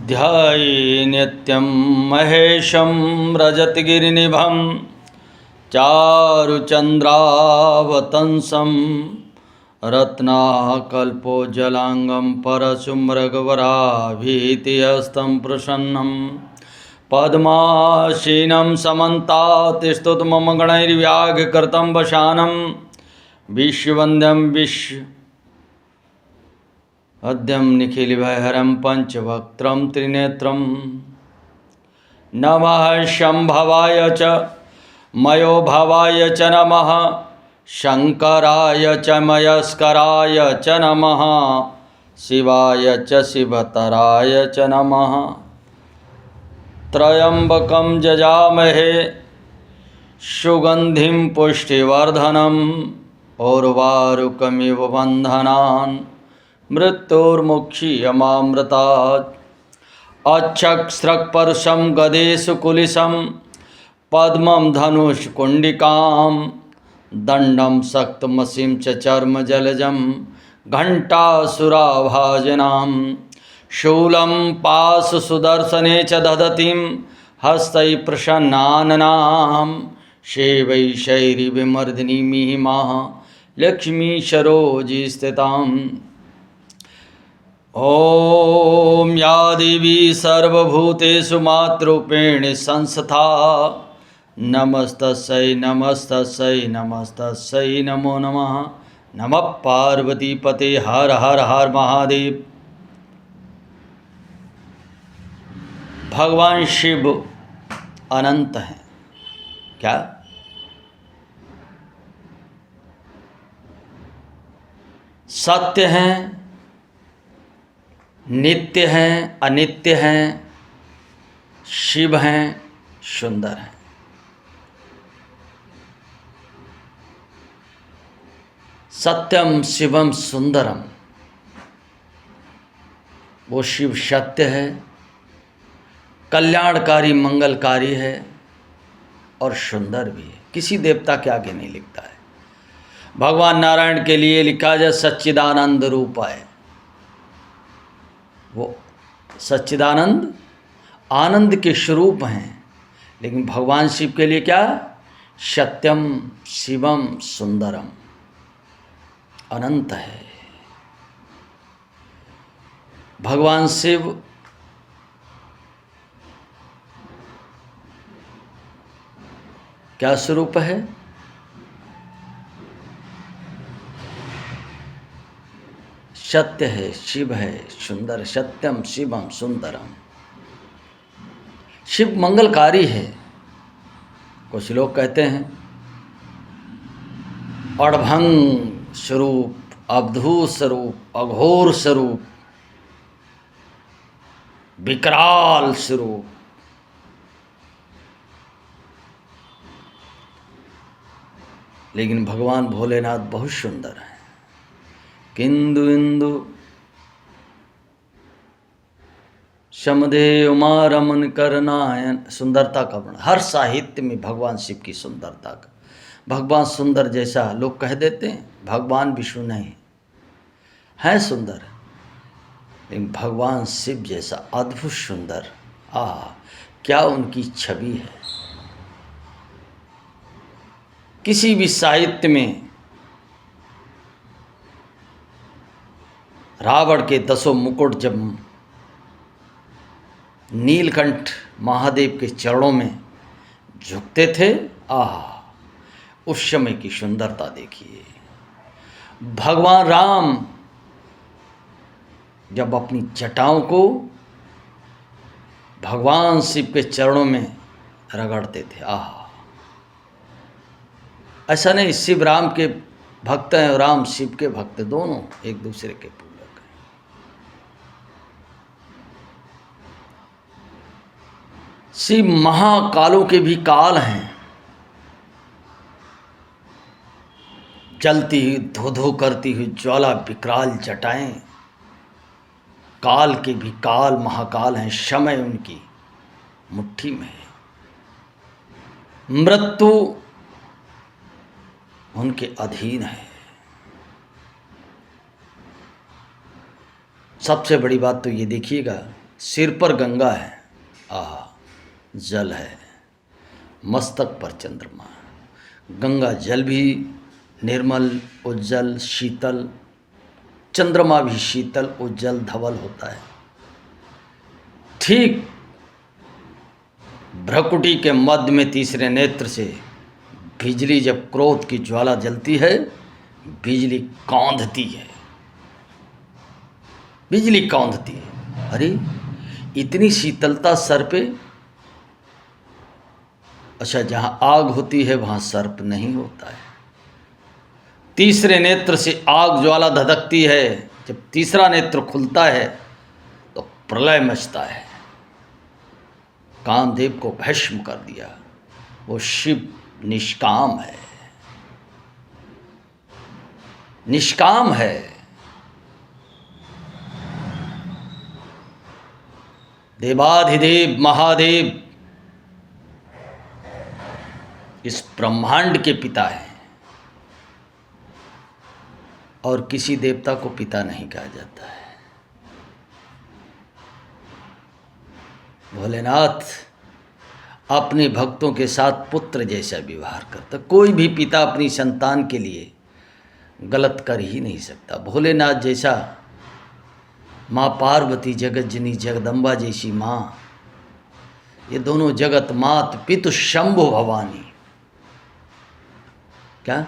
ध्याये नित्यं महेशं रजतगिरिनिभं चारुचन्द्रावतंसं रत्नाकल्पोज्ज्वलांगं परशुमृगवराभीतिहस्तं प्रसन्नं पद्मासीनं समन्तात् स्तुतममगणैर्व्याघ्रकृतं वशानं विश्ववन्द्यं अद्यं निखिलभयहरं पंचवक्त्रं त्रिनेत्रं नमः शंभवाय च मयोभवाय च नमः शंकराय च मयस्कराय च नमः शिवाय च शिवतराय च नमः त्र्यंबकं जजामहे सुगंधिं पुष्टिवर्धनम् उर्वारुकमिव बन्धनान् मृत्युर्मुक्षीयमामृतात् अच्छक्स्रक्परुषं गदेषु कुलिशं पद्मं धनुष्कुण्डिकां दण्डं सक्तमसिं च चर्मजलजं घण्टासुराभाजनां शूलं पाशुसुदर्शने च दधतीं हस्तैः प्रसन्नाननां सेवै शैरिविमर्दिनी महिमा लक्ष्मी सरोजि स्थिताम् ॐ या देवी सर्वभूतेषु मातृरूपेण संस्था नमस्तस्यै नमस्तस्यै नमस्तस्यै नमो नमः नमः पार्वतीपते हर हर हर महादेव। भगवान शिव अनंत हैं। क्या? सत्य हैं, नित्य हैं, अनित्य हैं, शिव हैं, सुंदर हैं। सत्यम शिवम सुंदरम, वो शिव सत्य है, कल्याणकारी मंगलकारी है और सुंदर भी है। किसी देवता के आगे नहीं लिखता है। भगवान नारायण के लिए लिखा जाए सच्चिदानंद रूपाय, वो सच्चिदानंद आनंद के स्वरूप हैं। लेकिन भगवान शिव के लिए क्या? सत्यम शिवम सुंदरम, अनंत है। भगवान शिव क्या स्वरूप है? सत्य है, शिव है, सुंदर। सत्यम शिवम सुंदरम। शिव मंगलकारी है। कुछ लोग कहते हैं अड़भंग स्वरूप, अवधूत स्वरूप, अघोर स्वरूप, विकराल स्वरूप। लेकिन भगवान भोलेनाथ बहुत सुंदर है। किंदु इंदु समदेव उमा रमन करनायन। सुंदरता का वर्णन हर साहित्य में भगवान शिव की सुंदरता का। भगवान सुंदर जैसा लोग कह देते हैं, भगवान विष्णु नहीं है सुंदर, लेकिन भगवान शिव जैसा अद्भुत सुंदर, क्या उनकी छवि है। किसी भी साहित्य में रावण के 10 मुकुट जब नीलकंठ महादेव के चरणों में झुकते थे, उस समय की सुंदरता देखिए। भगवान राम जब अपनी जटाओं को भगवान शिव के चरणों में रगड़ते थे, ऐसा नहीं शिव राम के भक्त हैं और राम शिव के भक्त, दोनों एक दूसरे के पूरक हैं। शिव महाकालों के भी काल हैं। जलती हुई धो धो करती हुई ज्वाला विकराल जटाएं, काल के भी काल महाकाल हैं। समय उनकी मुट्ठी में है। मृत्यु उनके अधीन है। सबसे बड़ी बात तो ये देखिएगा, सिर पर गंगा है, आहा जल है, मस्तक पर चंद्रमा। गंगा जल भी निर्मल उज्जवल शीतल, चंद्रमा भी शीतल उज्जवल धवल होता है। ठीक भ्रकुटी के मध्य में तीसरे नेत्र से बिजली जब क्रोध की ज्वाला जलती है, बिजली कौंधती है, बिजली कौंधती है। अरे इतनी शीतलता सर पे, अच्छा जहां आग होती है वहां सर्प नहीं होता है। तीसरे नेत्र से आग ज्वाला धधकती है, जब तीसरा नेत्र खुलता है तो प्रलय मचता है। कामदेव को भस्म कर दिया। वो शिव निष्काम है, निष्काम है। देवाधिदेव महादेव इस ब्रह्मांड के पिता हैं, और किसी देवता को पिता नहीं कहा जाता है। भोलेनाथ अपने भक्तों के साथ पुत्र जैसा व्यवहार करता। कोई भी पिता अपनी संतान के लिए गलत कर ही नहीं सकता। भोलेनाथ जैसा, माँ पार्वती जगज्जनी जगदम्बा जैसी माँ, ये दोनों जगत मात पितु शंभु भवानी, क्या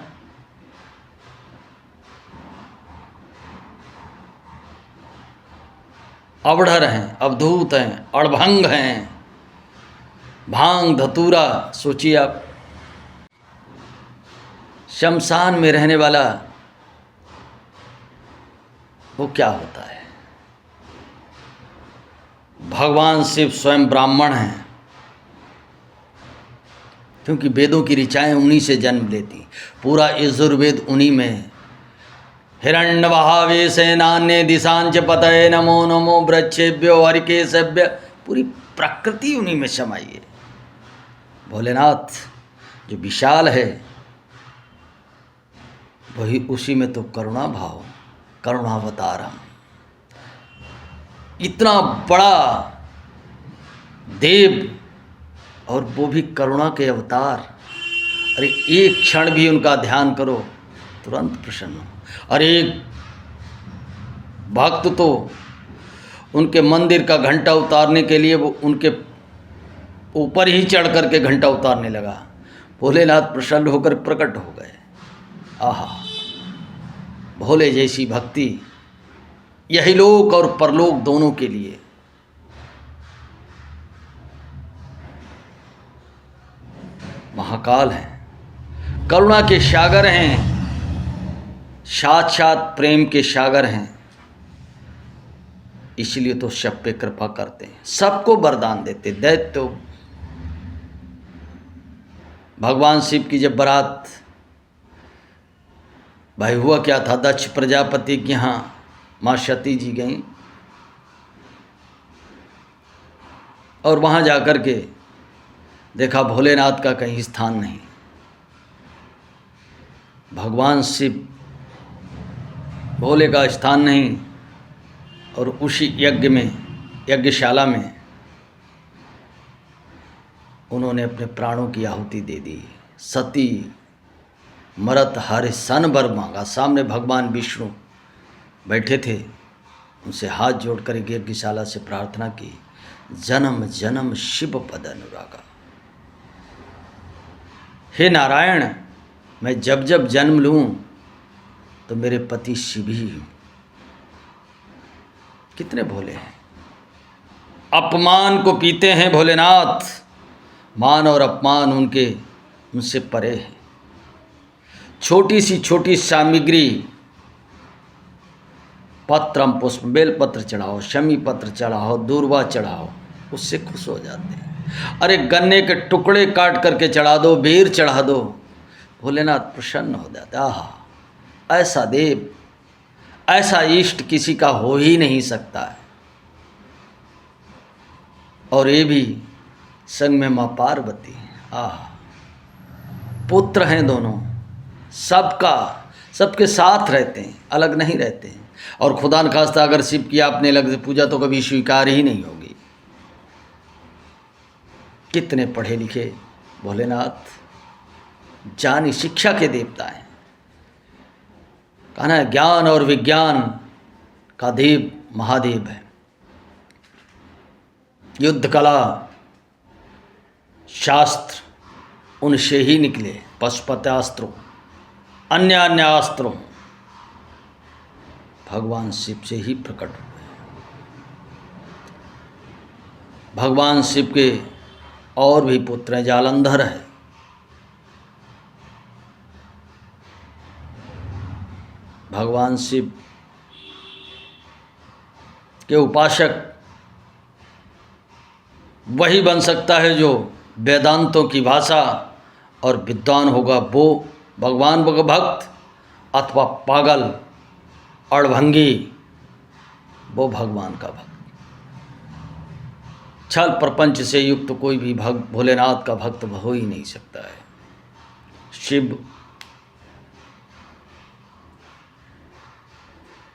अवढ़र हैं, अवधूत हैं, अड़भंग हैं, भांग धतूरा। सोचिए आप, शमशान में रहने वाला वो क्या होता है? भगवान शिव स्वयं ब्राह्मण हैं, क्योंकि वेदों की ऋचाएँ उन्हीं से जन्म लेती। पूरा यजुर्वेद उन्हीं में है। हिरण्यवाहावे सेनान्य दिशांच पतये नमो नमो वृक्षेभ्यो हरिकेशभ्य, पूरी प्रकृति उन्हीं में समाई है। भोलेनाथ जो विशाल है, वही उसी में तो करुणा भाव, करुणावतारम। इतना बड़ा देव और वो भी करुणा के अवतार। अरे एक क्षण भी उनका ध्यान करो तुरंत प्रसन्न हो। और एक भक्त तो उनके मंदिर का घंटा उतारने के लिए वो उनके ऊपर ही चढ़ करके घंटा उतारने लगा। भोलेनाथ प्रसन्न होकर प्रकट हो गए। आहा, भोले जैसी भक्ति यही लोक और परलोक दोनों के लिए। महाकाल हैं, करुणा के सागर हैं, साक्षात प्रेम के सागर हैं। इसलिए तो सब पे कृपा करते हैं, सबको वरदान देते। दैत्य भगवान शिव की जब बारात, भाई हुआ क्या था, दक्ष प्रजापति के यहाँ माँ सती जी गईं और वहाँ जाकर के देखा भोलेनाथ का कहीं स्थान नहीं। भगवान शिव भोले का स्थान नहीं, और उसी यज्ञ में, यज्ञशाला में उन्होंने अपने प्राणों की आहुति दे दी। सती मरत हरे सन बर मांगा। सामने भगवान विष्णु बैठे थे, उनसे हाथ जोड़कर एक यज्ञशाला से प्रार्थना की, जन्म जन्म शिव पद अनुरागा। हे नारायण, मैं जब जब जन्म लूँ तो मेरे पति शिव ही हूँ। कितने भोले हैं। अपमान को पीते हैं भोलेनाथ, मान और अपमान उनसे परे है। छोटी सी छोटी सामग्री, पत्रम पुष्प, बेलपत्र चढ़ाओ, शमी पत्र चढ़ाओ, दूर्वा चढ़ाओ, उससे खुश हो जाते हैं। अरे गन्ने के टुकड़े काट करके चढ़ा दो, बेर चढ़ा दो, भोलेनाथ प्रसन्न हो जाते। आहा, ऐसा देव, ऐसा इष्ट किसी का हो ही नहीं सकता है। और ये भी संग में माँ पार्वती। आहा, पुत्र हैं दोनों, सबके साथ रहते हैं, अलग नहीं रहते हैं। और खुदा न खास्ता अगर शिव की आपने अलग से पूजा तो कभी स्वीकार ही नहीं होगी। कितने पढ़े लिखे भोलेनाथ, ज्ञानी शिक्षा के देवता हैं। कहना है ज्ञान और विज्ञान का देव महादेव है। युद्ध कला शास्त्र उनसे ही निकले, पशुपत्यास्त्रों अन्य अन्य अस्त्रों भगवान शिव से ही प्रकट हुए। भगवान शिव के और भी पुत्र हैं, जालंधर है, भगवान शिव के उपासक वही बन सकता है जो वेदांतों की भाषा और विद्वान होगा वो भगवान का भक्त, अथवा पागल अड़भंगी वो भगवान का भक्त। छल प्रपंच से युक्त कोई भी भक्त भोलेनाथ का भक्त हो ही नहीं सकता है। शिव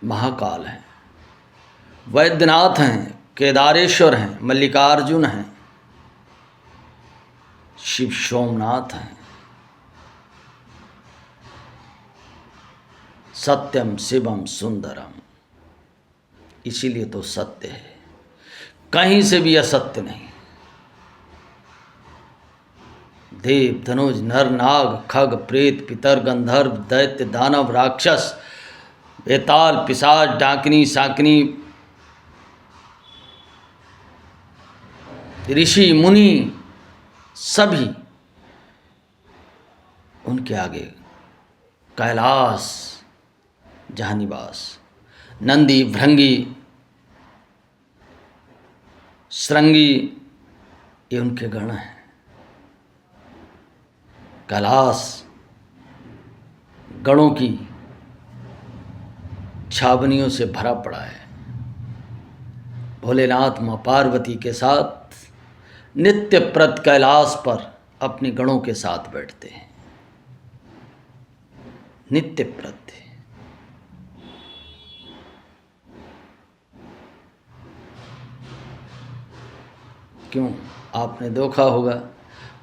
महाकाल हैं, वैद्यनाथ हैं, केदारेश्वर हैं, मल्लिकार्जुन हैं, शिव सोमनाथ हैं, सत्यम शिवम सुंदरम। इसीलिए तो सत्य है, कहीं से भी असत्य नहीं। देव धनुष नर नाग खग प्रेत पितर गंधर्व दैत्य दानव राक्षस बेताल पिशाच डाकिनी शाकिनी ऋषि मुनि सभी उनके आगे कैलाश जहाँ निवास, नंदी भृंगी श्रृंगी ये उनके गण हैं। कैलाश गणों की छावनियों से भरा पड़ा है। भोलेनाथ माँ पार्वती के साथ नित्य प्रत कैलाश पर अपने गणों के साथ बैठते हैं, नित्य प्रत। क्यों, आपने देखा होगा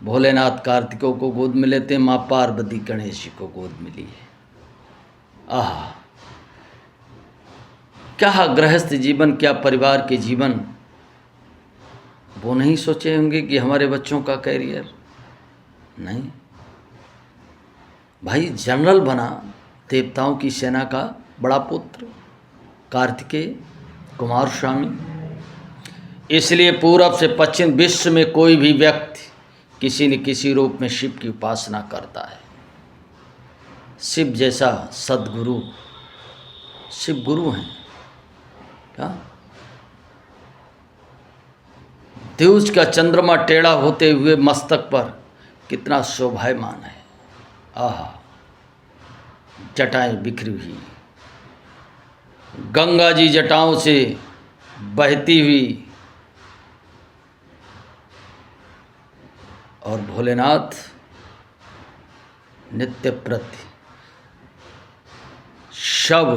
भोलेनाथ कार्तिकों को गोद में लेते हैं, माँ पार्वती गणेश जी को गोद मिली है। आह, क्या गृहस्थ जीवन, क्या परिवार के जीवन। वो नहीं सोचे होंगे कि हमारे बच्चों का कैरियर नहीं। भाई जनरल बना देवताओं की सेना का बड़ा पुत्र कार्तिकेय कुमार स्वामी। इसलिए पूरब से पश्चिम विश्व में कोई भी व्यक्ति किसी न किसी रूप में शिव की उपासना करता है। शिव जैसा सद्गुरु, शिव गुरु हैं क्या? द्यूज का चंद्रमा टेढ़ा होते हुए मस्तक पर कितना शोभायमान है। आहा, जटाएं बिखरी हुई, गंगा जी जटाओं से बहती हुई, और भोलेनाथ नित्य प्रति शव